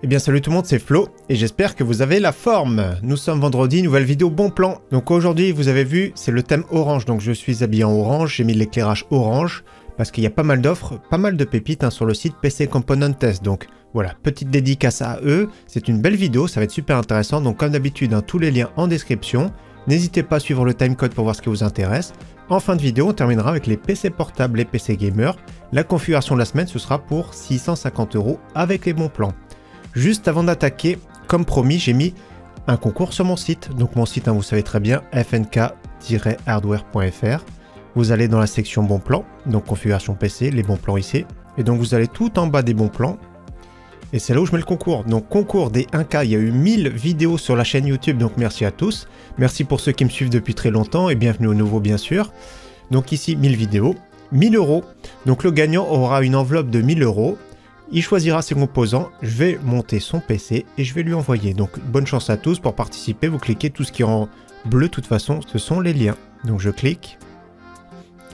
Eh bien salut tout le monde, c'est Flo et j'espère que vous avez la forme. Nous sommes vendredi, nouvelle vidéo bon plan. Donc aujourd'hui vous avez vu, c'est le thème orange, donc je suis habillé en orange, j'ai mis l'éclairage orange parce qu'il y a pas mal d'offres, pas mal de pépites sur le site PC Component Test. Donc voilà, petite dédicace à eux, c'est une belle vidéo, ça va être super intéressant. Donc comme d'habitude, tous les liens en description. N'hésitez pas à suivre le timecode pour voir ce qui vous intéresse. En fin de vidéo, on terminera avec les PC portables, les PC gamers. La configuration de la semaine, ce sera pour 650 € avec les bons plans. Juste avant d'attaquer, comme promis, j'ai mis un concours sur mon site. Donc mon site, vous savez très bien, fnk-hardware.fr. Vous allez dans la section bons plans, donc configuration PC, les bons plans ici. Et donc vous allez tout en bas des bons plans. Et c'est là où je mets le concours. Donc concours des 1K, il y a eu 1000 vidéos sur la chaîne YouTube, donc merci à tous. Merci pour ceux qui me suivent depuis très longtemps et bienvenue aux nouveaux bien sûr. Donc ici 1000 vidéos, 1000 €. Donc le gagnant aura une enveloppe de 1000 €. Il choisira ses composants, je vais monter son PC et je vais lui envoyer. Donc bonne chance à tous pour participer, vous cliquez tout ce qui est en bleu, de toute façon ce sont les liens. Donc je clique.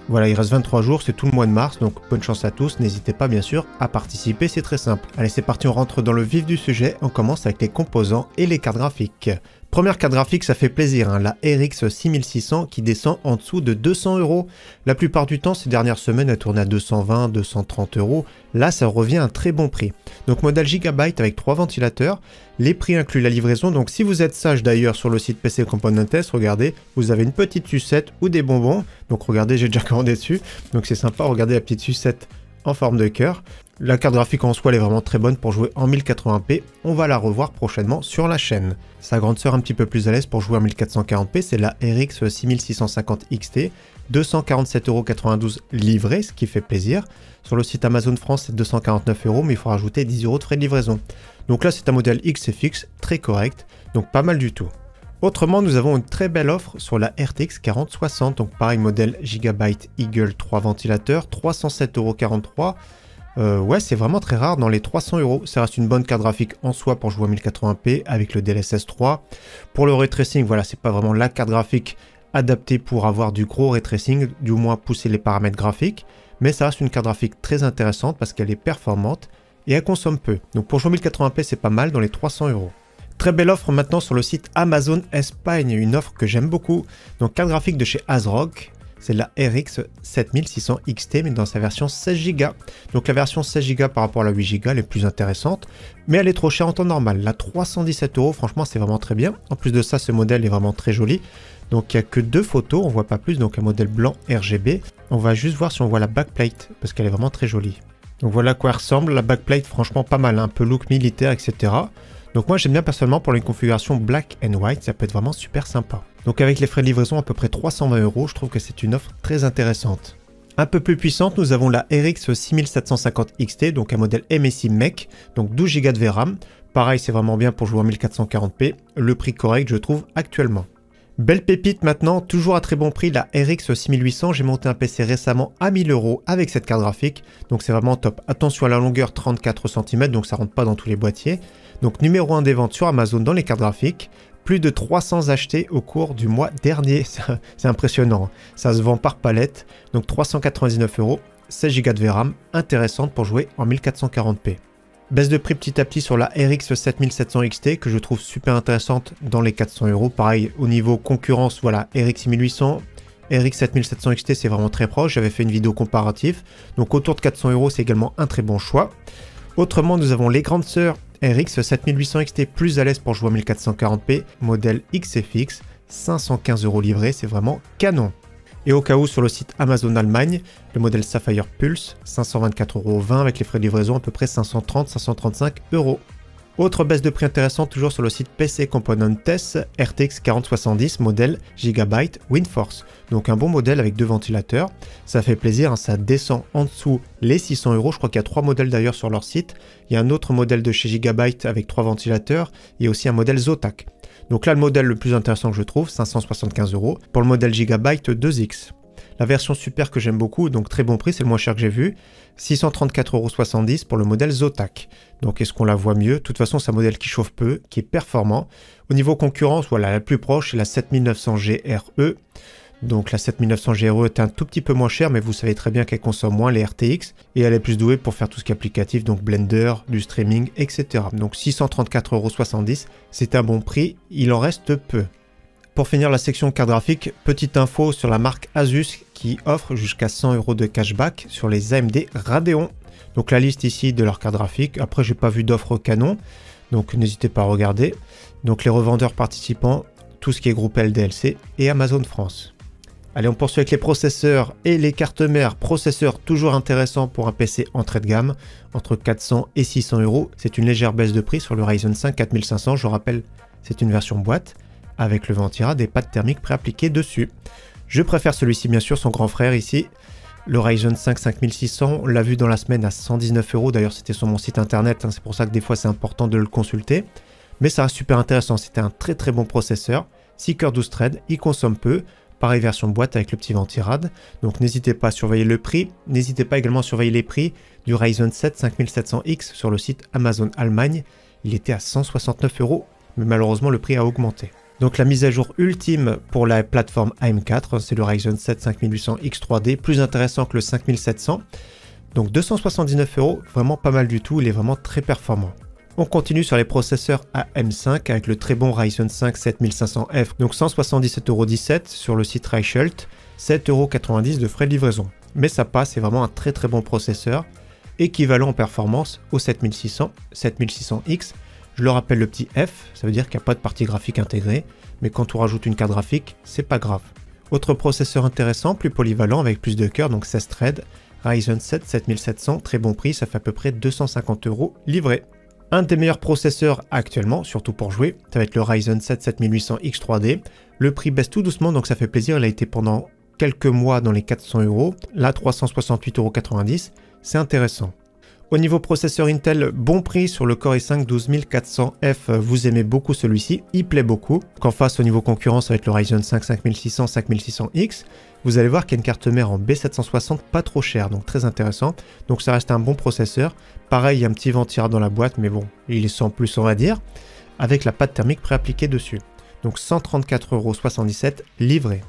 Voilà, il reste 23 jours, c'est tout le mois de mars, donc bonne chance à tous. N'hésitez pas bien sûr à participer, c'est très simple. Allez, c'est parti, on rentre dans le vif du sujet. On commence avec les composants et les cartes graphiques. Première carte graphique, ça fait plaisir, la RX 6600 qui descend en dessous de 200 €. La plupart du temps, ces dernières semaines, elle tourne à 220, 230 €. Là, ça revient à un très bon prix. Donc modèle Gigabyte avec 3 ventilateurs. Les prix incluent la livraison. Donc si vous êtes sage d'ailleurs sur le site PC Component Test, regardez, vous avez une petite sucette ou des bonbons. Donc regardez, j'ai déjà commandé dessus. Donc c'est sympa, regardez la petite sucette en forme de cœur. La carte graphique en soi, elle est vraiment très bonne pour jouer en 1080p. On va la revoir prochainement sur la chaîne. Sa grande sœur un petit peu plus à l'aise pour jouer en 1440p, c'est la RX 6650 XT. 247,92 € livré, ce qui fait plaisir. Sur le site Amazon France, c'est 249 €, mais il faut rajouter 10 € de frais de livraison. Donc là, c'est un modèle XFX, très correct, donc pas mal du tout. Autrement, nous avons une très belle offre sur la RTX 4060, donc pareil, modèle Gigabyte Eagle 3 ventilateurs, 307,43 €. Ouais, c'est vraiment très rare dans les 300 €. Ça reste une bonne carte graphique en soi pour jouer en 1080p avec le DLSS 3. Pour le ray tracing, voilà, c'est pas vraiment la carte graphique adaptée pour avoir du gros ray tracing, du moins pousser les paramètres graphiques. Mais ça reste une carte graphique très intéressante parce qu'elle est performante et elle consomme peu. Donc pour jouer en 1080p, c'est pas mal dans les 300 €. Très belle offre maintenant sur le site Amazon Espagne, une offre que j'aime beaucoup. Donc carte graphique de chez ASRock. C'est la RX 7600 XT, mais dans sa version 16 Go. Donc la version 16 Go par rapport à la 8 Go, elle est plus intéressante, mais elle est trop chère en temps normal. La 317 €, franchement, c'est vraiment très bien. En plus de ça, ce modèle est vraiment très joli. Donc il n'y a que 2 photos, on voit pas plus, donc un modèle blanc RGB. On va juste voir si on voit la backplate, parce qu'elle est vraiment très jolie. Donc voilà à quoi elle ressemble, la backplate, franchement pas mal, un peu look militaire, etc. Donc moi j'aime bien personnellement pour les configurations black and white, ça peut être vraiment super sympa. Donc avec les frais de livraison à peu près 320 €, je trouve que c'est une offre très intéressante. Un peu plus puissante, nous avons la RX 6750 XT, donc un modèle MSI Mech, donc 12 Go de VRAM. Pareil, c'est vraiment bien pour jouer en 1440p, le prix correct je trouve actuellement. Belle pépite maintenant, toujours à très bon prix, la RX 6800, j'ai monté un PC récemment à 1000 € avec cette carte graphique, donc c'est vraiment top. Attention à la longueur 34 cm, donc ça rentre pas dans tous les boîtiers. Donc numéro 1 des ventes sur Amazon dans les cartes graphiques, plus de 300 achetés au cours du mois dernier, c'est impressionnant, ça se vend par palette, donc 399 €, 16 Go de VRAM, intéressante pour jouer en 1440p. Baisse de prix petit à petit sur la RX 7700 XT que je trouve super intéressante dans les 400 €. Pareil, au niveau concurrence, voilà, RX 6800, RX 7700 XT c'est vraiment très proche. J'avais fait une vidéo comparative. Donc autour de 400 € c'est également un très bon choix. Autrement, nous avons les grandes sœurs RX 7800 XT plus à l'aise pour jouer en 1440p. Modèle XFX, 515 € livré, c'est vraiment canon. Et au cas où, sur le site Amazon Allemagne, le modèle Sapphire Pulse, 524,20 € avec les frais de livraison à peu près 530-535 €. Autre baisse de prix intéressante toujours sur le site PC Component Test, RTX 4070 modèle Gigabyte WindForce. Donc un bon modèle avec 2 ventilateurs, ça fait plaisir, ça descend en dessous les 600 €, je crois qu'il y a 3 modèles d'ailleurs sur leur site. Il y a un autre modèle de chez Gigabyte avec 3 ventilateurs, il y a aussi un modèle Zotac. Donc là, le modèle le plus intéressant que je trouve, 575 €. Pour le modèle Gigabyte 2X. La version super que j'aime beaucoup, donc très bon prix, c'est le moins cher que j'ai vu. 634,70 € pour le modèle Zotac. Donc est-ce qu'on la voit mieux? De toute façon, c'est un modèle qui chauffe peu, qui est performant. Au niveau concurrence, voilà, la plus proche, c'est la 7900 GRE. Donc la 7900 GRE est un tout petit peu moins chère, mais vous savez très bien qu'elle consomme moins les RTX et elle est plus douée pour faire tout ce qui est applicatif, donc Blender, du streaming, etc. Donc 634,70 €, c'est un bon prix, il en reste peu. Pour finir la section carte graphique, petite info sur la marque Asus qui offre jusqu'à 100 € de cashback sur les AMD Radeon. Donc la liste ici de leurs cartes graphiques, après j'ai pas vu d'offre Canon, donc n'hésitez pas à regarder. Donc les revendeurs participants, tout ce qui est groupe LDLC et Amazon France. Allez, on poursuit avec les processeurs et les cartes mères. Processeurs toujours intéressants pour un PC entrée de gamme, entre 400 et 600 €. C'est une légère baisse de prix sur le Ryzen 5 4500. Je rappelle, c'est une version boîte avec le ventirad et pads thermiques préappliqués dessus. Je préfère celui-ci, bien sûr, son grand frère ici. Le Ryzen 5 5600, on l'a vu dans la semaine à 119 €. D'ailleurs, c'était sur mon site internet. Hein, c'est pour ça que des fois, c'est important de le consulter. Mais ça reste super intéressant. C'était un très très bon processeur. 6 cœurs 12 threads, il consomme peu. Pareil version boîte avec le petit ventirad. Donc n'hésitez pas à surveiller le prix. N'hésitez pas également à surveiller les prix du Ryzen 7 5700X sur le site Amazon Allemagne. Il était à 169 €, mais malheureusement le prix a augmenté. Donc la mise à jour ultime pour la plateforme AM4, c'est le Ryzen 7 5800X 3D, plus intéressant que le 5700. Donc 279 €, vraiment pas mal du tout, il est vraiment très performant. On continue sur les processeurs AM5 avec le très bon Ryzen 5 7500F, donc 177,17 € sur le site Reichelt, 7,90 € de frais de livraison. Mais ça passe, c'est vraiment un très très bon processeur, équivalent en performance au 7600X. Je le rappelle, le petit F, ça veut dire qu'il n'y a pas de partie graphique intégrée, mais quand on rajoute une carte graphique, c'est pas grave. Autre processeur intéressant, plus polyvalent avec plus de cœurs, donc 16 threads, Ryzen 7 7700, très bon prix, ça fait à peu près 250 € livré. Un des meilleurs processeurs actuellement, surtout pour jouer, ça va être le Ryzen 7 7800X 3D. Le prix baisse tout doucement, donc ça fait plaisir. Il a été pendant quelques mois dans les 400 €. Là, 368,90 €. C'est intéressant. Au niveau processeur Intel, bon prix sur le Core i5 12400F. Vous aimez beaucoup celui-ci, il plaît beaucoup. Qu'en face, au niveau concurrence, avec le Ryzen 5 5600, 5600X, vous allez voir qu'il y a une carte mère en B760 pas trop chère, donc très intéressant. Donc ça reste un bon processeur. Pareil, il y a un petit ventirad dans la boîte, mais bon, il est sans plus, on va dire, avec la pâte thermique préappliquée dessus. Donc 134,77 € livré.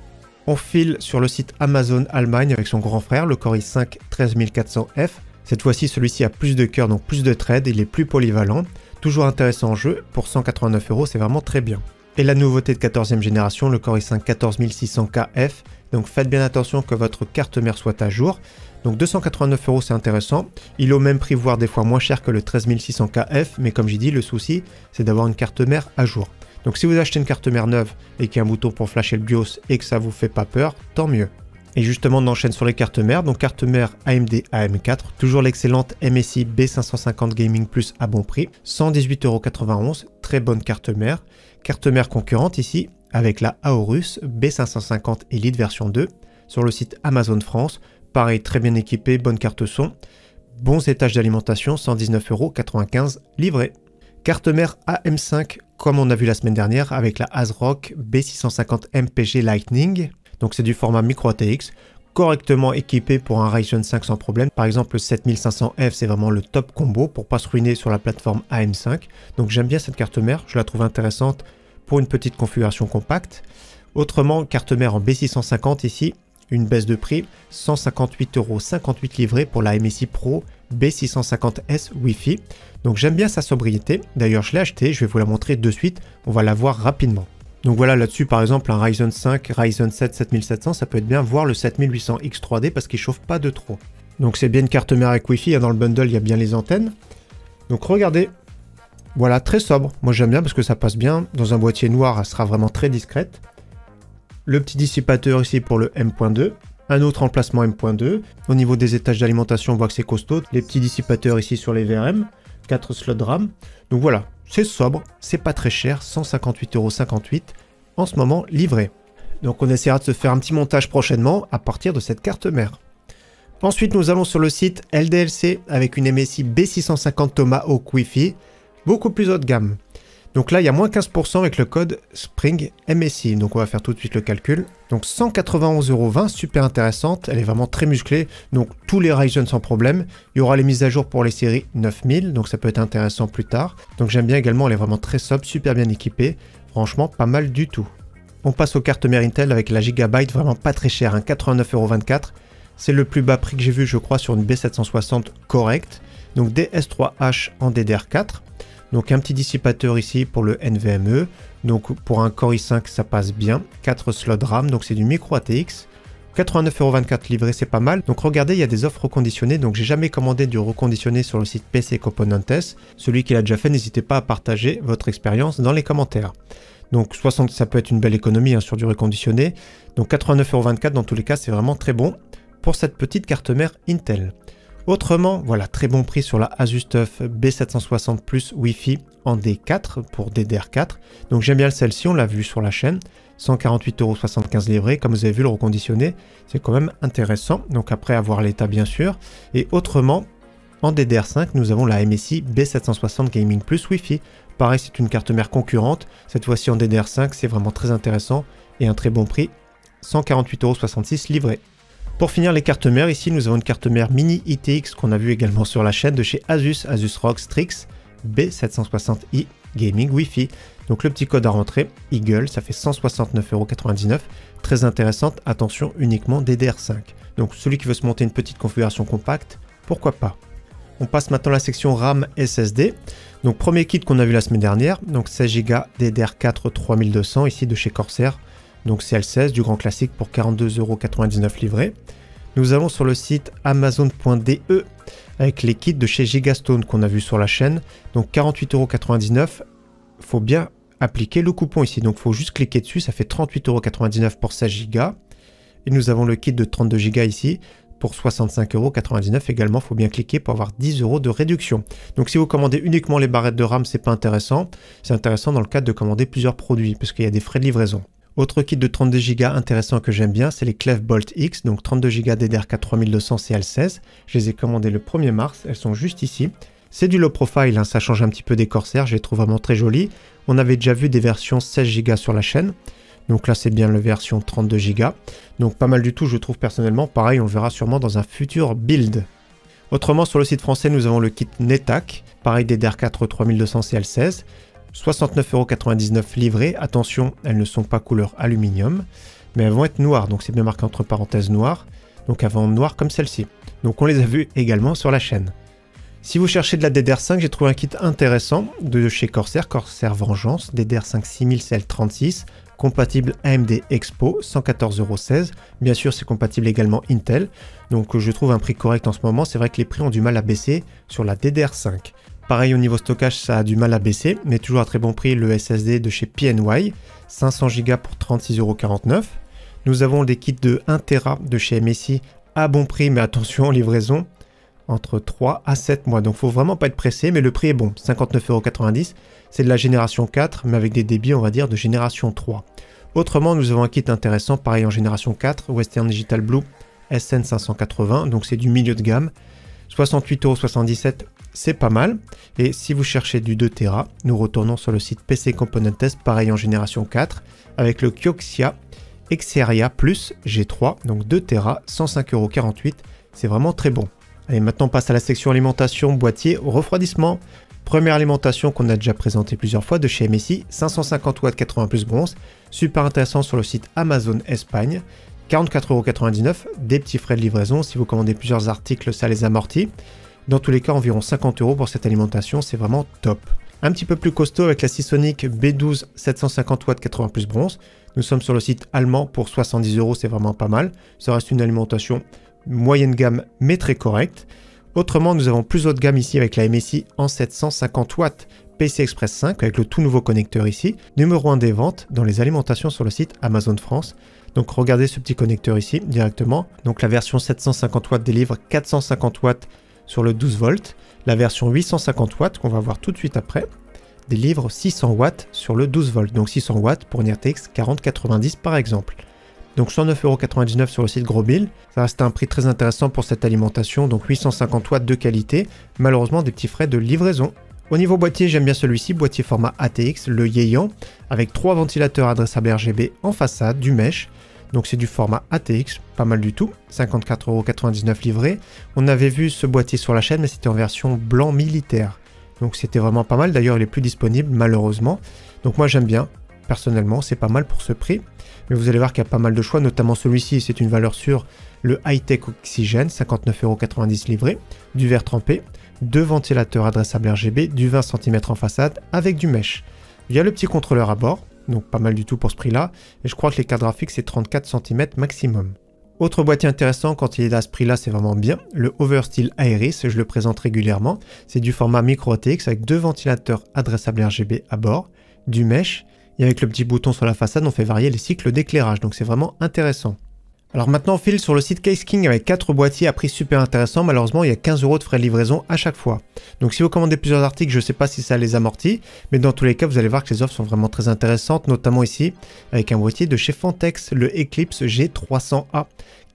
On file sur le site Amazon Allemagne avec son grand frère, le Core i5 13400F. Cette fois-ci, celui-ci a plus de cœurs, donc plus de threads, il est plus polyvalent. Toujours intéressant en jeu, pour 189 €, c'est vraiment très bien. Et la nouveauté de 14e génération, le Core i5 14600KF. Donc faites bien attention que votre carte mère soit à jour. Donc 289 € c'est intéressant. Il est au même prix, voire des fois moins cher que le 13600KF. Mais comme j'ai dit, le souci, c'est d'avoir une carte mère à jour. Donc si vous achetez une carte mère neuve et qu'il y a un bouton pour flasher le BIOS et que ça vous fait pas peur, tant mieux. Et justement, on enchaîne sur les cartes mères. Donc carte mère AMD AM4, toujours l'excellente MSI B550 Gaming Plus à bon prix, 118,91 €, très bonne carte mère. Carte mère concurrente ici, avec la Aorus B550 Elite version 2, sur le site Amazon France. Pareil, très bien équipé, bonne carte son, bons étages d'alimentation, 119,95 € livré. Carte mère AM5, comme on a vu la semaine dernière, avec la ASRock B650 MPG Lightning. Donc c'est du format micro ATX, correctement équipé pour un Ryzen 5 sans problème. Par exemple, le 7500F, c'est vraiment le top combo pour pas se ruiner sur la plateforme AM5. Donc j'aime bien cette carte mère, je la trouve intéressante pour une petite configuration compacte. Autrement, carte mère en B650 ici, une baisse de prix, 158,58 € livré pour la MSI Pro B650S Wi-Fi. Donc j'aime bien sa sobriété, d'ailleurs je l'ai acheté, je vais vous la montrer de suite, on va la voir rapidement. Donc voilà, là-dessus par exemple un Ryzen 5, Ryzen 7 7700, ça peut être bien, voire le 7800X 3D parce qu'il chauffe pas de trop. Donc c'est bien une carte mère avec Wi-Fi, dans le bundle il y a bien les antennes. Donc regardez, voilà, très sobre, moi j'aime bien parce que ça passe bien, dans un boîtier noir elle sera vraiment très discrète. Le petit dissipateur ici pour le M.2, un autre emplacement M.2. Au niveau des étages d'alimentation, on voit que c'est costaud. Les petits dissipateurs ici sur les VRM, 4 slots de RAM. Donc voilà, c'est sobre, c'est pas très cher, 158,58 € en ce moment livré. Donc on essaiera de se faire un petit montage prochainement à partir de cette carte mère. Ensuite, nous allons sur le site LDLC avec une MSI B650 Tomahawk Wi-Fi, beaucoup plus haut de gamme. Donc là, il y a moins 15% avec le code Spring MSI. Donc on va faire tout de suite le calcul. Donc 191,20 €, super intéressante. Elle est vraiment très musclée. Donc tous les Ryzen sans problème. Il y aura les mises à jour pour les séries 9000. Donc ça peut être intéressant plus tard. Donc j'aime bien également, elle est vraiment très sobre, super bien équipée. Franchement, pas mal du tout. On passe aux cartes mères Intel avec la Gigabyte, vraiment pas très cher, hein, 89,24 €. C'est le plus bas prix que j'ai vu, je crois, sur une B760 correcte. Donc DS3H en DDR4. Donc un petit dissipateur ici pour le NVMe. Donc pour un Core i5, ça passe bien. 4 slots RAM, donc c'est du micro ATX. 89,24 € livré, c'est pas mal. Donc regardez, il y a des offres reconditionnées. Donc j'ai jamais commandé du reconditionné sur le site PC Componentes. Celui qui l'a déjà fait, n'hésitez pas à partager votre expérience dans les commentaires. Donc 60, ça peut être une belle économie hein, sur du reconditionné. Donc 89,24 € dans tous les cas, c'est vraiment très bon pour cette petite carte mère Intel. Autrement, voilà, très bon prix sur la ASUS-TUF B760 Plus Wi-Fi en D4 pour DDR4. Donc j'aime bien celle-ci, on l'a vu sur la chaîne. 148,75 € livré, comme vous avez vu le reconditionné, c'est quand même intéressant. Donc après avoir l'état bien sûr. Et autrement, en DDR5, nous avons la MSI B760 Gaming Plus Wi-Fi. Pareil, c'est une carte mère concurrente. Cette fois-ci en DDR5, c'est vraiment très intéressant et un très bon prix. 148,66 € livré. Pour finir les cartes mères, ici nous avons une carte mère mini ITX qu'on a vu également sur la chaîne de chez Asus, Asus ROG Strix B760i Gaming Wi-Fi. Donc le petit code à rentrer, Eagle, ça fait 169,99 €. Très intéressante, attention uniquement DDR5. Donc celui qui veut se monter une petite configuration compacte, pourquoi pas. On passe maintenant à la section RAM SSD. Donc premier kit qu'on a vu la semaine dernière, donc 16 Go DDR4 3200 ici de chez Corsair. Donc CL16 du grand classique pour 42,99 € livré. Nous allons sur le site amazon.de avec les kits de chez Gigastone qu'on a vu sur la chaîne. Donc 48,99 €. Faut bien appliquer le coupon ici. Donc il faut juste cliquer dessus. Ça fait 38,99 € pour 16 Go. Et nous avons le kit de 32 Go ici pour 65,99 € également. Il faut bien cliquer pour avoir 10 € de réduction. Donc si vous commandez uniquement les barrettes de RAM, c'est pas intéressant. C'est intéressant dans le cadre de commander plusieurs produits parce qu'il y a des frais de livraison. Autre kit de 32 Go intéressant que j'aime bien, c'est les Clef Bolt X, donc 32 Go DDR4 3200 CL16. Je les ai commandés le 1er mars, elles sont juste ici. C'est du low profile, hein, ça change un petit peu des Corsair, je les trouve vraiment très jolis. On avait déjà vu des versions 16 Go sur la chaîne, donc là c'est bien la version 32 Go. Donc pas mal du tout je trouve personnellement, pareil on le verra sûrement dans un futur build. Autrement sur le site français nous avons le kit Netac, pareil DDR4 3200 CL16. 69,99 € livré. Attention, elles ne sont pas couleur aluminium, mais elles vont être noires, donc c'est bien marqué entre parenthèses noir. Donc elles vont être noires comme celle-ci. Donc on les a vues également sur la chaîne. Si vous cherchez de la DDR5, j'ai trouvé un kit intéressant de chez Corsair, Corsair Vengeance, DDR5 6000 CL36, compatible AMD Expo, 114,16 €. Bien sûr, c'est compatible également Intel, donc je trouve un prix correct en ce moment. C'est vrai que les prix ont du mal à baisser sur la DDR5. Pareil au niveau stockage, ça a du mal à baisser, mais toujours à très bon prix le SSD de chez PNY, 500 Go pour 36,49 €. Nous avons des kits de 1 Tera de chez MSI à bon prix, mais attention, livraison entre 3 à 7 mois. Donc faut vraiment pas être pressé, mais le prix est bon, 59,90 €. C'est de la génération 4, mais avec des débits, on va dire, de génération 3. Autrement, nous avons un kit intéressant, pareil en génération 4, Western Digital Blue SN580, donc c'est du milieu de gamme, 68,77 €. C'est pas mal. Et si vous cherchez du 2 Tera, nous retournons sur le site PC Componentes, pareil en génération 4, avec le Kioxia Xperia Plus G3, donc 2 Tera, 105,48 €. C'est vraiment très bon. Allez, maintenant on passe à la section alimentation, boîtier, refroidissement. Première alimentation qu'on a déjà présentée plusieurs fois de chez MSI, 550 watts 80 plus bronze. Super intéressant sur le site Amazon Espagne. 44,99 €, des petits frais de livraison. Si vous commandez plusieurs articles, ça les amortit. Dans tous les cas, environ 50 € pour cette alimentation, c'est vraiment top. Un petit peu plus costaud avec la Seasonic B12 750 watts 80 plus bronze. Nous sommes sur le site allemand pour 70 €, c'est vraiment pas mal. Ça reste une alimentation moyenne gamme, mais très correcte. Autrement, nous avons plus haut de gamme ici avec la MSI en 750 watts PC Express 5 avec le tout nouveau connecteur ici. Numéro 1 des ventes dans les alimentations sur le site Amazon France. Donc regardez ce petit connecteur ici directement. Donc la version 750 watts délivre 450 watts sur le 12 volts. La version 850 watts qu'on va voir tout de suite après délivre 600 watts sur le 12 volts. Donc 600 watts pour une RTX 4090 par exemple. Donc 109,99 € sur le site Grosbill. Ça reste un prix très intéressant pour cette alimentation. Donc 850 watts de qualité. Malheureusement des petits frais de livraison. Au niveau boîtier, j'aime bien celui-ci, boîtier format ATX, le Yeyan, avec 3 ventilateurs adressables RGB en façade, du mesh. Donc c'est du format ATX, pas mal du tout, 54,99 € livré. On avait vu ce boîtier sur la chaîne, mais c'était en version blanc militaire. Donc c'était vraiment pas mal, d'ailleurs il est plus disponible malheureusement. Donc moi j'aime bien, personnellement, c'est pas mal pour ce prix. Mais vous allez voir qu'il y a pas mal de choix, notamment celui-ci, c'est une valeur sûre, le High-Tech Oxygène, 59,90 € livré, du verre trempé, 2 ventilateurs adressables RGB, du 20 cm en façade avec du mesh. Il y a le petit contrôleur à bord, donc pas mal du tout pour ce prix-là, et je crois que les cartes graphiques c'est 34 cm maximum. Autre boîtier intéressant quand il est à ce prix-là, c'est vraiment bien, le Oversteel Aeris, je le présente régulièrement, c'est du format micro ATX avec 2 ventilateurs adressables RGB à bord, du mesh, et avec le petit bouton sur la façade, on fait varier les cycles d'éclairage, donc c'est vraiment intéressant. Alors maintenant on file sur le site Case King avec 4 boîtiers à prix super intéressant, malheureusement il y a 15 € de frais de livraison à chaque fois. Donc si vous commandez plusieurs articles, je ne sais pas si ça les amortit, mais dans tous les cas vous allez voir que les offres sont vraiment très intéressantes, notamment ici avec un boîtier de chez Fantex, le Eclipse G300A,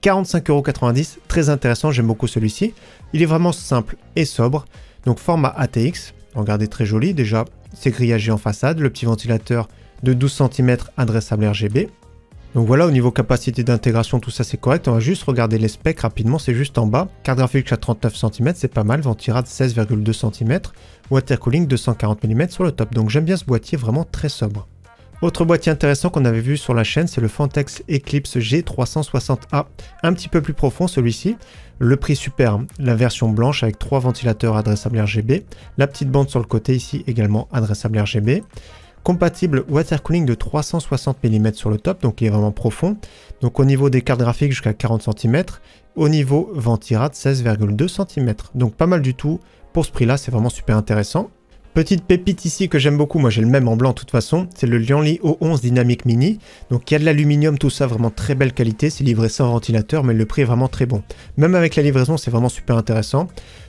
45,90 €, très intéressant, j'aime beaucoup celui-ci. Il est vraiment simple et sobre, donc format ATX, regardez très joli, déjà c'est grillagé en façade, le petit ventilateur de 12 cm adressable RGB. Donc voilà, au niveau capacité d'intégration, tout ça c'est correct. On va juste regarder les specs rapidement, c'est juste en bas. Carte graphique à 39 cm, c'est pas mal. Ventirad 16,2 cm. Water cooling 240 mm sur le top. Donc j'aime bien ce boîtier, vraiment très sobre. Autre boîtier intéressant qu'on avait vu sur la chaîne, c'est le Fantex Eclipse G360A. Un petit peu plus profond celui-ci. Le prix super, la version blanche avec 3 ventilateurs adressables RGB. La petite bande sur le côté ici également adressable RGB. Compatible water cooling de 360 mm sur le top, donc il est vraiment profond. Donc au niveau des cartes graphiques jusqu'à 40 cm. Au niveau Ventirad 16,2 cm. Donc pas mal du tout. Pour ce prix-là, c'est vraiment super intéressant. Petite pépite ici que j'aime beaucoup, moi j'ai le même en blanc de toute façon, c'est le Lianli O11 Dynamic Mini. Donc il y a de l'aluminium, tout ça, vraiment très belle qualité, c'est livré sans ventilateur, mais le prix est vraiment très bon. Même avec la livraison, c'est vraiment super intéressant.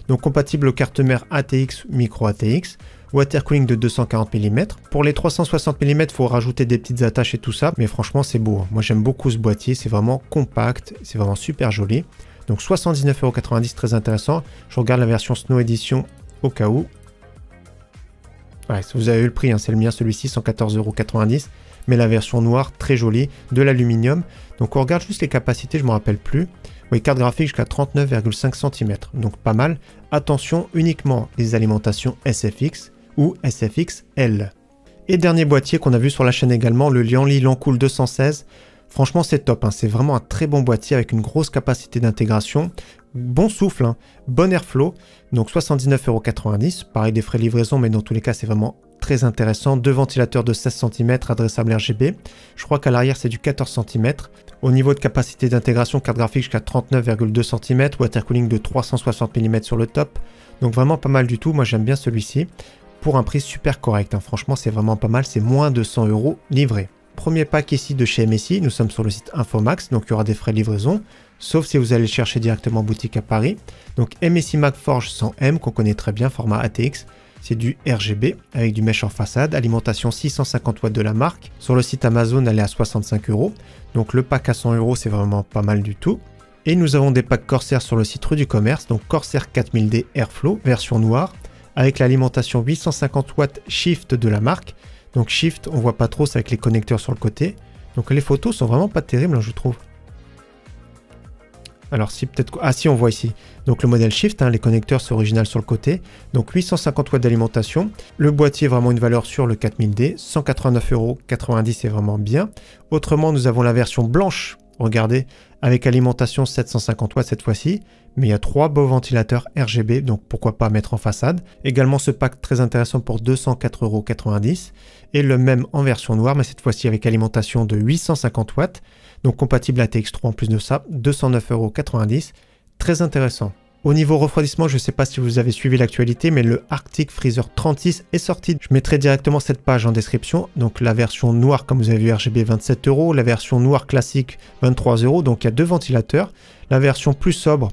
Donc compatible aux cartes mères ATX, micro ATX, water cooling de 240 mm. Pour les 360 mm, il faut rajouter des petites attaches et tout ça, mais franchement c'est beau. Moi j'aime beaucoup ce boîtier, c'est vraiment compact, c'est vraiment super joli. Donc 79,90 €, très intéressant. Je regarde la version Snow Edition au cas où. Ouais, vous avez eu le prix, hein, c'est le mien celui-ci, 114,90 €, mais la version noire, très jolie, de l'aluminium. Donc on regarde juste les capacités, je ne me rappelle plus. Oui, carte graphique jusqu'à 39,5 cm, donc pas mal. Attention, uniquement les alimentations SFX ou SFX-L. Et dernier boîtier qu'on a vu sur la chaîne également, le Lianli Lancool 216. Franchement c'est top, hein, c'est vraiment un très bon boîtier avec une grosse capacité d'intégration. Bon souffle, hein, bon airflow, donc 79,90 €, pareil des frais de livraison, mais dans tous les cas c'est vraiment très intéressant. 2 ventilateurs de 16 cm adressables RGB, je crois qu'à l'arrière c'est du 14 cm. Au niveau de capacité d'intégration, carte graphique jusqu'à 39,2 cm, water cooling de 360 mm sur le top, donc vraiment pas mal du tout, moi j'aime bien celui-ci, pour un prix super correct, hein. Franchement c'est vraiment pas mal, c'est moins de 100 € livré. Premier pack ici de chez MSI, nous sommes sur le site Infomax, donc il y aura des frais de livraison, sauf si vous allez le chercher directement en boutique à Paris. Donc MSI MagForge 100M, qu'on connaît très bien, format ATX, c'est du RGB avec du mesh en façade, alimentation 650 watts de la marque. Sur le site Amazon, elle est à 65 €, donc le pack à 100 € c'est vraiment pas mal du tout. Et nous avons des packs Corsair sur le site Rue du Commerce, donc Corsair 4000D Airflow, version noire, avec l'alimentation 850 watts Shift de la marque. Donc Shift, on voit pas trop, c'est avec les connecteurs sur le côté. Donc les photos sont vraiment pas terribles, hein, je trouve. Alors si peut-être... Ah si, on voit ici. Donc le modèle Shift, hein, les connecteurs sont originaux sur le côté. Donc 850 watts d'alimentation. Le boîtier est vraiment une valeur sûre, le 4000D. 189,90 €, c'est vraiment bien. Autrement, nous avons la version blanche. Regardez, avec alimentation 750 watts cette fois-ci. Mais il y a 3 beaux ventilateurs RGB, donc pourquoi pas mettre en façade. Également ce pack très intéressant pour 204,90 €. Et le même en version noire, mais cette fois-ci avec alimentation de 850 watts. Donc compatible ATX3 en plus de ça, 209,90 €. Très intéressant. Au niveau refroidissement, je ne sais pas si vous avez suivi l'actualité, mais le Arctic Freezer 36 est sorti. Je mettrai directement cette page en description. Donc la version noire, comme vous avez vu, RGB 27 €. La version noire classique, 23 €. Donc il y a 2 ventilateurs. La version plus sobre,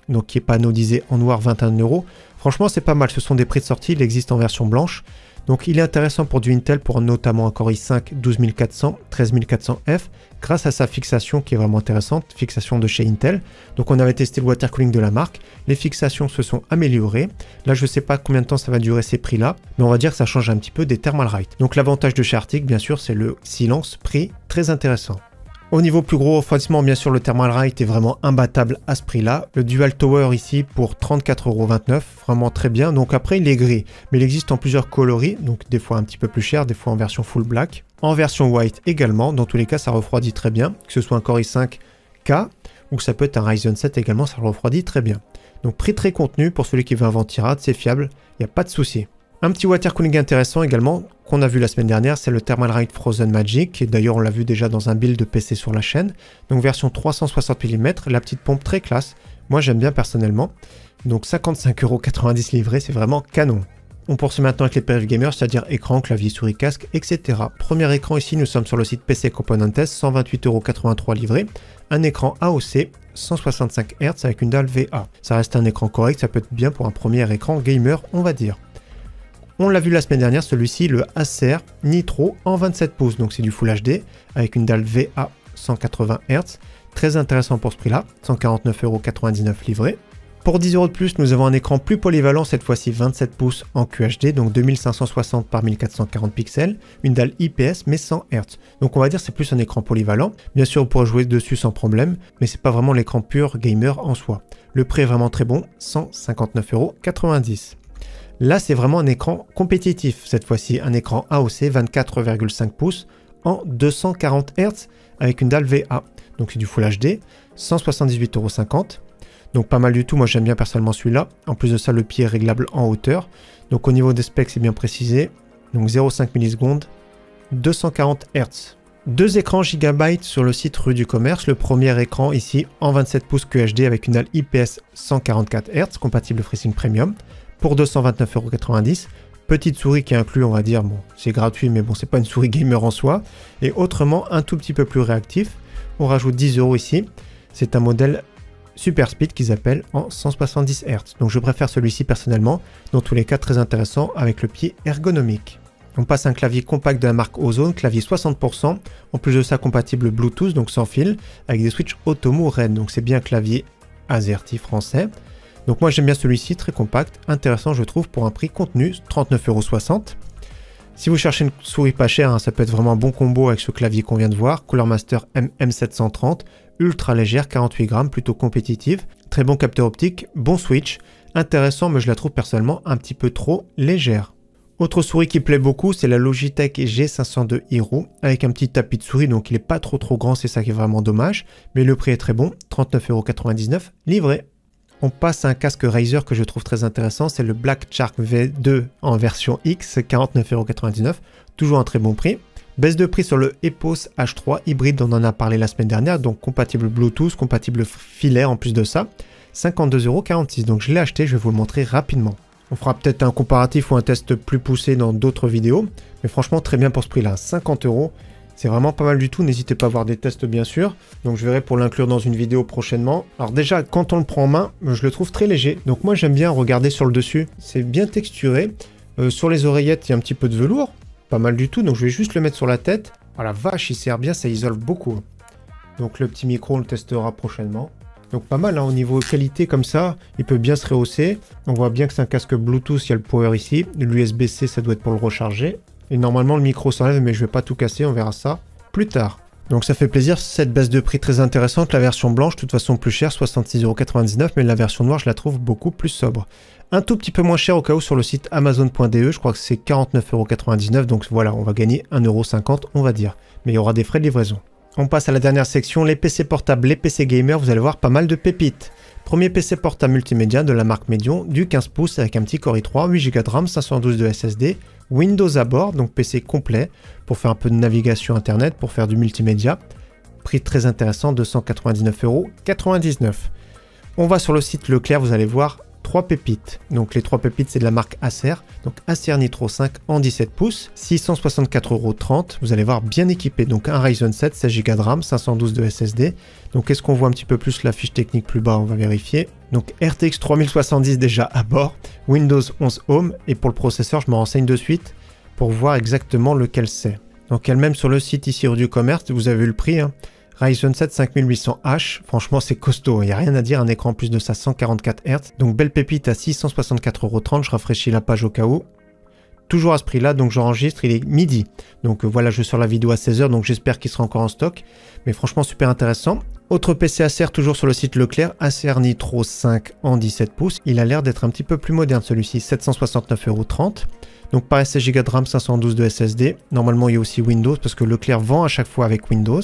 donc qui est pannelisé en noir, 21 €. Franchement c'est pas mal, ce sont des prix de sortie, il existe en version blanche. Donc il est intéressant pour du Intel, pour notamment un Core i5 12400, 13400F, grâce à sa fixation qui est vraiment intéressante, fixation de chez Intel. Donc on avait testé le water cooling de la marque, les fixations se sont améliorées. Là je sais pas combien de temps ça va durer ces prix là, mais on va dire que ça change un petit peu des Thermalright. Donc l'avantage de chez Arctic bien sûr c'est le silence prix très intéressant. Au niveau plus gros refroidissement, bien sûr, le Thermalright est vraiment imbattable à ce prix-là. Le Dual Tower ici pour 34,29 €, vraiment très bien. Donc après, il est gris, mais il existe en plusieurs coloris, donc des fois un petit peu plus cher, des fois en version full black. En version white également, dans tous les cas, ça refroidit très bien, que ce soit un Core i5K ou que ça peut être un Ryzen 7 également, ça refroidit très bien. Donc prix très contenu pour celui qui veut un ventirad, c'est fiable, il n'y a pas de souci. Un petit water cooling intéressant également, qu'on a vu la semaine dernière, c'est le Thermalright Frozen Magic, et d'ailleurs on l'a vu déjà dans un build de PC sur la chaîne. Donc version 360 mm, la petite pompe très classe, moi j'aime bien personnellement. Donc 55,90 € livré, c'est vraiment canon. On poursuit maintenant avec les périphéries gamers, c'est-à-dire écran, clavier, souris, casque, etc. Premier écran ici, nous sommes sur le site PC Componentes, 128,83 € livré. Un écran AOC, 165 Hz avec une dalle VA. Ça reste un écran correct, ça peut être bien pour un premier écran gamer, on va dire. On l'a vu la semaine dernière, celui-ci, le Acer Nitro en 27 pouces, donc c'est du Full HD, avec une dalle VA 180 Hz. Très intéressant pour ce prix-là, 149,99 € livré. Pour 10 € de plus, nous avons un écran plus polyvalent, cette fois-ci 27 pouces en QHD, donc 2560 par 1440 pixels, une dalle IPS mais 100 Hz. Donc on va dire c'est plus un écran polyvalent. Bien sûr, vous pourrez jouer dessus sans problème, mais c'est pas vraiment l'écran pur gamer en soi. Le prix est vraiment très bon, 159,90 €. Là, c'est vraiment un écran compétitif, cette fois-ci un écran AOC 24,5 pouces en 240 Hz avec une dalle VA. Donc c'est du Full HD, 178,50 €. Donc pas mal du tout, moi j'aime bien personnellement celui-là. En plus de ça, le pied est réglable en hauteur. Donc au niveau des specs, c'est bien précisé. Donc 0,5 millisecondes, 240 Hz. Deux écrans Gigabyte sur le site Rue du Commerce. Le premier écran ici en 27 pouces QHD avec une dalle IPS 144 Hz, compatible FreeSync Premium, pour 229,90 €. Petite souris qui inclut, on va dire, bon, c'est gratuit, mais bon, c'est pas une souris gamer en soi. Et autrement, un tout petit peu plus réactif. On rajoute 10 € ici. C'est un modèle Super Speed qu'ils appellent en 170 Hz. Donc je préfère celui-ci personnellement, dans tous les cas très intéressant avec le pied ergonomique. On passe à un clavier compact de la marque Ozone, clavier 60%, en plus de ça compatible Bluetooth, donc sans fil, avec des switches Automo Red, donc c'est bien clavier AZERTY français. Donc moi j'aime bien celui-ci, très compact, intéressant je trouve pour un prix contenu, 39,60 €. Si vous cherchez une souris pas chère, hein, ça peut être vraiment un bon combo avec ce clavier qu'on vient de voir, Cooler Master MM730, ultra légère, 48 grammes, plutôt compétitive, très bon capteur optique, bon switch, intéressant mais je la trouve personnellement un petit peu trop légère. Autre souris qui plaît beaucoup, c'est la Logitech G502 Hero, avec un petit tapis de souris, donc il n'est pas trop grand, c'est ça qui est vraiment dommage, mais le prix est très bon, 39,99 € livré. On passe à un casque Razer que je trouve très intéressant, c'est le Black Shark V2 en version X, 49,99 €, toujours un très bon prix. Baisse de prix sur le Epos H3 hybride, on en a parlé la semaine dernière, donc compatible Bluetooth, compatible filaire en plus de ça, 52,46 €, donc je l'ai acheté, je vais vous le montrer rapidement. On fera peut-être un comparatif ou un test plus poussé dans d'autres vidéos, mais franchement très bien pour ce prix-là, 50 €. C'est vraiment pas mal du tout, n'hésitez pas à voir des tests bien sûr. Donc je verrai pour l'inclure dans une vidéo prochainement. Alors déjà, quand on le prend en main, je le trouve très léger. Donc moi j'aime bien regarder sur le dessus. C'est bien texturé. Sur les oreillettes, il y a un petit peu de velours. Pas mal du tout, donc je vais juste le mettre sur la tête. Ah la vache, il sert bien, ça isole beaucoup. Donc le petit micro, on le testera prochainement. Donc pas mal, hein, au niveau qualité comme ça, il peut bien se rehausser. On voit bien que c'est un casque Bluetooth, il y a le power ici. L'USB-C, ça doit être pour le recharger. Et normalement, le micro s'enlève, mais je vais pas tout casser, on verra ça plus tard. Donc ça fait plaisir, cette baisse de prix très intéressante. La version blanche, de toute façon plus chère, 66,99 €, mais la version noire, je la trouve beaucoup plus sobre. Un tout petit peu moins cher au cas où sur le site Amazon.de, je crois que c'est 49,99 €, donc voilà, on va gagner 1,50 €, on va dire. Mais il y aura des frais de livraison. On passe à la dernière section, les PC portables, les PC gamers, vous allez voir pas mal de pépites. Premier PC portable multimédia de la marque Medion, du 15 pouces avec un petit Core i3, 8 Go de RAM, 512 de SSD, Windows à bord, donc PC complet, pour faire un peu de navigation internet, pour faire du multimédia. Prix très intéressant, 289,99 €. On va sur le site Leclerc, vous allez voir 3 pépites. Donc les 3 pépites, c'est de la marque Acer. Donc Acer Nitro 5 en 17 pouces, 664,30 €. Vous allez voir bien équipé. Donc un Ryzen 7, 16 Go de RAM, 512 de SSD. Donc est-ce qu'on voit un petit peu plus la fiche technique plus bas? On va vérifier. Donc RTX 3070 déjà à bord, Windows 11 Home. Et pour le processeur, je me renseigne de suite pour voir exactement lequel c'est. Donc elle-même sur le site ici du commerce, vous avez vu le prix, hein. Ryzen 7 5800H, franchement c'est costaud, il n'y a rien à dire, un écran en plus de ça 144 Hz, donc belle pépite à 664,30 €, je rafraîchis la page au cas où. toujours à ce prix-là, donc j'enregistre, il est midi. Donc voilà, je sors la vidéo à 16 h, donc j'espère qu'il sera encore en stock. Mais franchement, super intéressant. Autre PC Acer, toujours sur le site Leclerc, Acer Nitro 5 en 17 pouces. Il a l'air d'être un petit peu plus moderne celui-ci, 769,30 €. Donc pareil, 16 Go de RAM, 512 de SSD. Normalement, il y a aussi Windows, parce que Leclerc vend à chaque fois avec Windows.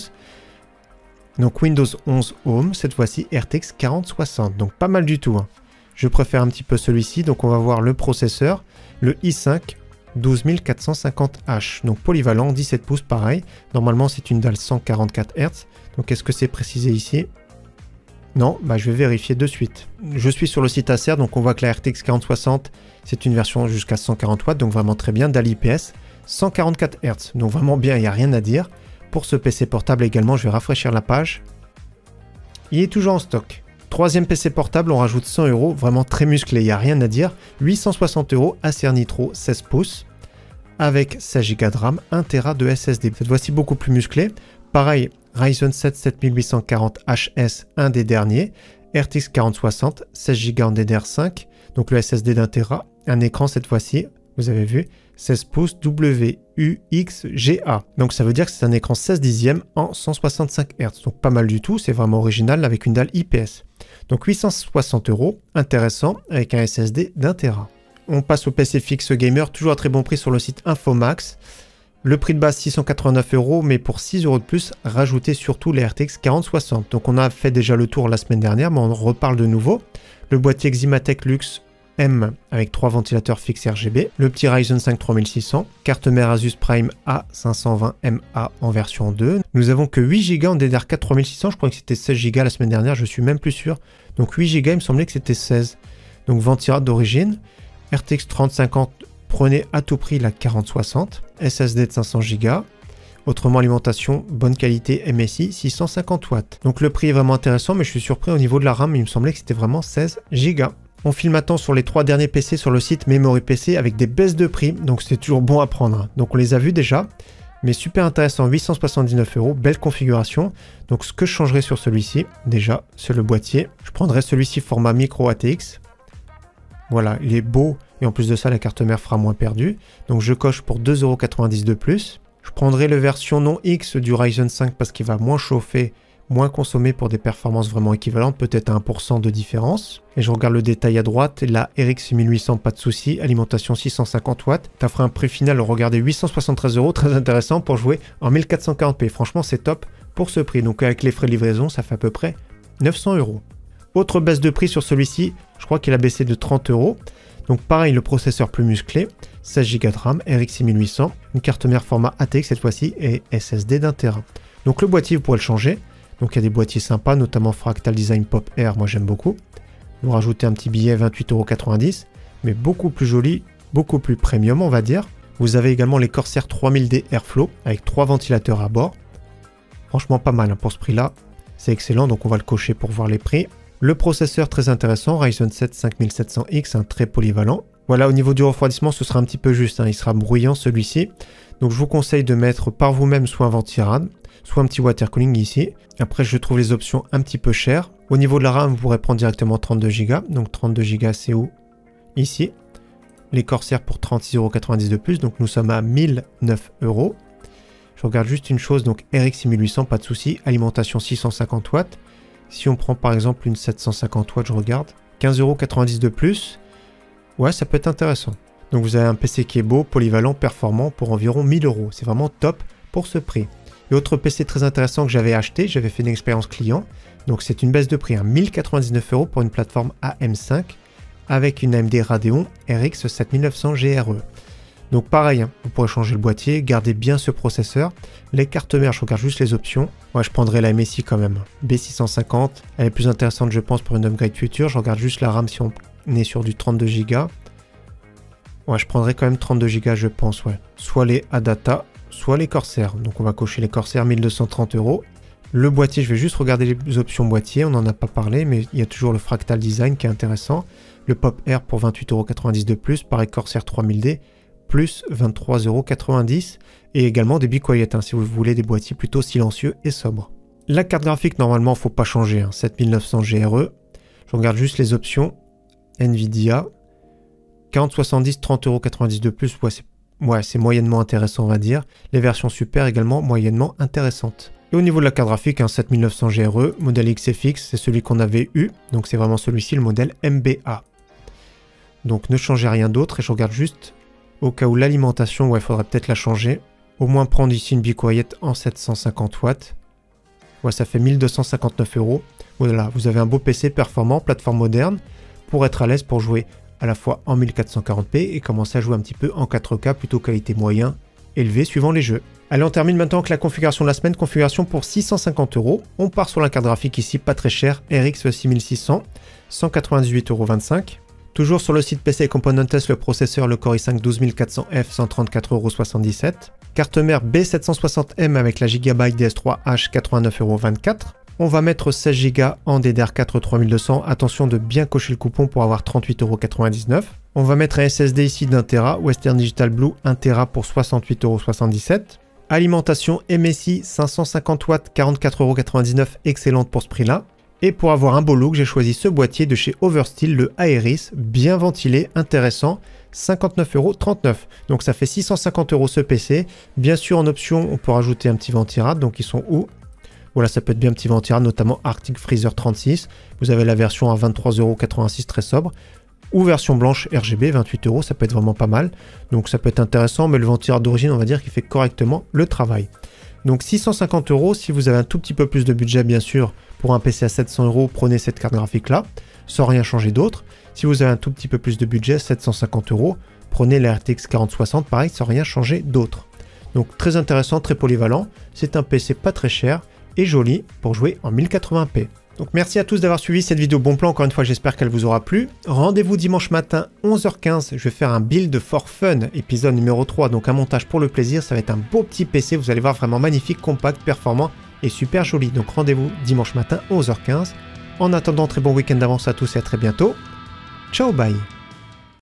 Donc Windows 11 Home, cette fois-ci RTX 4060, donc pas mal du tout, hein. Je préfère un petit peu celui-ci, donc on va voir le processeur, le i5 12450H, donc polyvalent, 17 pouces pareil. Normalement c'est une dalle 144 Hz, donc est-ce que c'est précisé ici? Non, bah je vais vérifier de suite. Je suis sur le site Acer, donc on voit que la RTX 4060, c'est une version jusqu'à 140 watts, donc vraiment très bien, dalle IPS, 144 Hz, donc vraiment bien, il n'y a rien à dire. Pour ce PC portable également, je vais rafraîchir la page. Il est toujours en stock. Troisième PC portable, on rajoute 100 €, vraiment très musclé, il n'y a rien à dire. 860 € Acer Nitro 16 pouces, avec 16 Go de RAM, 1 Tera de SSD. Cette fois-ci beaucoup plus musclé. Pareil, Ryzen 7 7840HS, un des derniers. RTX 4060, 16 Go en DDR5, donc le SSD d'1 Tera. Un écran cette fois-ci, vous avez vu, 16 pouces WUXGA. Donc ça veut dire que c'est un écran 16 dixièmes en 165 Hz. Donc pas mal du tout, c'est vraiment original avec une dalle IPS. Donc 860 €, intéressant, avec un SSD d'1 Tera. On passe au PC fixe gamer, toujours à très bon prix sur le site Infomax. Le prix de base 689 €, mais pour 6 € de plus, rajoutez surtout les RTX 4060. Donc on a fait déjà le tour la semaine dernière, mais on reparle de nouveau. Le boîtier Ximatec Lux M avec 3 ventilateurs fixes RGB, le petit Ryzen 5 3600, carte mère Asus Prime A520MA en version 2. Nous avons que 8 Go en DDR4 3600, je crois que c'était 16 Go la semaine dernière, je suis même plus sûr. Donc 8 Go, il me semblait que c'était 16. Donc ventilate d'origine, RTX 3050, prenez à tout prix la 4060, SSD de 500 Go. Autrement, alimentation, bonne qualité, MSI, 650 watts. Donc le prix est vraiment intéressant, mais je suis surpris au niveau de la RAM, il me semblait que c'était vraiment 16 Go. On file maintenant sur les 3 derniers PC sur le site Memory PC avec des baisses de prix, donc c'est toujours bon à prendre. Donc on les a vus déjà, mais super intéressant, 879 €, belle configuration. Donc ce que je changerai sur celui-ci, déjà, c'est le boîtier. Je prendrai celui-ci format micro ATX. Voilà, il est beau, et en plus de ça, la carte mère fera moins perdue. Donc je coche pour 2,90 € de plus. Je prendrai la version non X du Ryzen 5 parce qu'il va moins chauffer, moins consommer pour des performances vraiment équivalentes, peut-être à 1% de différence. Et je regarde le détail à droite, la RX 1800, pas de souci, alimentation 650 watts. Ça fera un prix final, regardez, 873 €, très intéressant pour jouer en 1440p. Franchement, c'est top pour ce prix. Donc avec les frais de livraison, ça fait à peu près 900 €. Autre baisse de prix sur celui-ci, je crois qu'il a baissé de 30 €. Donc pareil, le processeur plus musclé, 16 Go de RAM, RX 1800, une carte mère format ATX cette fois-ci et SSD d'1 Tera. Donc le boîtier, vous pourrez le changer. Donc il y a des boîtiers sympas, notamment Fractal Design Pop Air, moi j'aime beaucoup. Vous rajoutez un petit billet 28,90 €, mais beaucoup plus joli, beaucoup plus premium on va dire. Vous avez également les Corsair 3000D Airflow avec 3 ventilateurs à bord. Franchement pas mal hein, pour ce prix-là, c'est excellent, donc on va le cocher pour voir les prix. Le processeur très intéressant, Ryzen 7 5700X, un très polyvalent. Voilà, au niveau du refroidissement, ce sera un petit peu juste, hein, il sera bruyant celui-ci. Donc je vous conseille de mettre par vous-même soit un ventirad, soit un petit water cooling ici. Après, je trouve les options un petit peu chères. Au niveau de la RAM, vous pourrez prendre directement 32 Go. Donc 32 Go, c'est où? Ici. Les Corsair pour 36,90 € de plus. Donc nous sommes à 1009 €. Je regarde juste une chose. Donc RX 1800, pas de souci. Alimentation 650 watts. Si on prend par exemple une 750 watts, je regarde. 15,90 € de plus. Ouais, ça peut être intéressant. Donc vous avez un PC qui est beau, polyvalent, performant pour environ 1000 €. C'est vraiment top pour ce prix. Et autre PC très intéressant que j'avais acheté, j'avais fait une expérience client. Donc c'est une baisse de prix, hein, 1099 € pour une plateforme AM5 avec une AMD Radeon RX 7900 GRE. Donc pareil, hein, vous pourrez changer le boîtier, gardez bien ce processeur. Les cartes mères, je regarde juste les options. Moi je prendrai la MSI quand même, B650. Elle est plus intéressante je pense pour une upgrade future. Je regarde juste la RAM si on est sur du 32 Go. Ouais, je prendrai quand même 32 Go je pense, ouais. Soit les Adata, soit les Corsair. Donc on va cocher les Corsair, 1230 €. Le boîtier, je vais juste regarder les options boîtier, on n'en a pas parlé, mais il y a toujours le Fractal Design qui est intéressant. Le Pop Air pour 28,90 € de plus, pareil Corsair 3000D, plus 23,90 €. Et également des Be Quiet, hein, si vous voulez des boîtiers plutôt silencieux et sobres. La carte graphique, normalement, il ne faut pas changer, hein, 7900 GRE. Je regarde juste les options. Nvidia, 4070, 30,90 € de plus, ouais, c'est ouais, c'est moyennement intéressant, on va dire. Les versions super également moyennement intéressantes. Et au niveau de la carte graphique, un 7900 GRE, modèle XFX, c'est celui qu'on avait eu. Donc c'est vraiment celui-ci, le modèle MBA. Donc ne changez rien d'autre. Et je regarde juste au cas où l'alimentation, ouais, il faudrait peut-être la changer. Au moins prendre ici une Be Quiet en 750 watts. Ouais, ça fait 1259 €. Voilà, vous avez un beau PC performant, plateforme moderne, pour être à l'aise pour jouer à la fois en 1440p et commencer à jouer un petit peu en 4K, plutôt qualité moyen, élevé suivant les jeux. Allez, on termine maintenant avec la configuration de la semaine, configuration pour 650 €. On part sur la carte graphique ici, pas très cher, RX 6600, 198,25 €. Toujours sur le site PC Componentes, le processeur, le Core i5 12400F, 134,77 €. Carte mère B760M avec la Gigabyte DS3H, 89,24 €. On va mettre 16 Go en DDR4 3200. Attention de bien cocher le coupon pour avoir 38,99 €. On va mettre un SSD ici d'1 Tera, Western Digital Blue 1 Tera pour 68,77 €. Alimentation MSI 550 watts, 44,99 €, excellente pour ce prix-là. Et pour avoir un beau look, j'ai choisi ce boîtier de chez Oversteel, le Aeris, bien ventilé, intéressant, 59,39 €. Donc ça fait 650 € ce PC. Bien sûr, en option, on peut rajouter un petit ventirad, donc ils sont où? Voilà, ça peut être bien un petit ventirad, notamment Arctic Freezer 36. Vous avez la version à 23,86 € très sobre. Ou version blanche RGB, 28 €, ça peut être vraiment pas mal. Donc ça peut être intéressant, mais le ventirad d'origine, on va dire qu'il fait correctement le travail. Donc 650 €, si vous avez un tout petit peu plus de budget, bien sûr, pour un PC à 700 €, prenez cette carte graphique-là, sans rien changer d'autre. Si vous avez un tout petit peu plus de budget, 750 €, prenez la RTX 4060, pareil, sans rien changer d'autre. Donc très intéressant, très polyvalent. C'est un PC pas très cher et joli pour jouer en 1080p. Donc merci à tous d'avoir suivi cette vidéo bon plan, encore une fois j'espère qu'elle vous aura plu. Rendez-vous dimanche matin 11h15, je vais faire un build for fun, épisode numéro 3, donc un montage pour le plaisir, ça va être un beau petit PC, vous allez voir vraiment magnifique, compact, performant et super joli. Donc rendez-vous dimanche matin 11h15. En attendant, très bon week-end d'avance à tous et à très bientôt. Ciao, bye.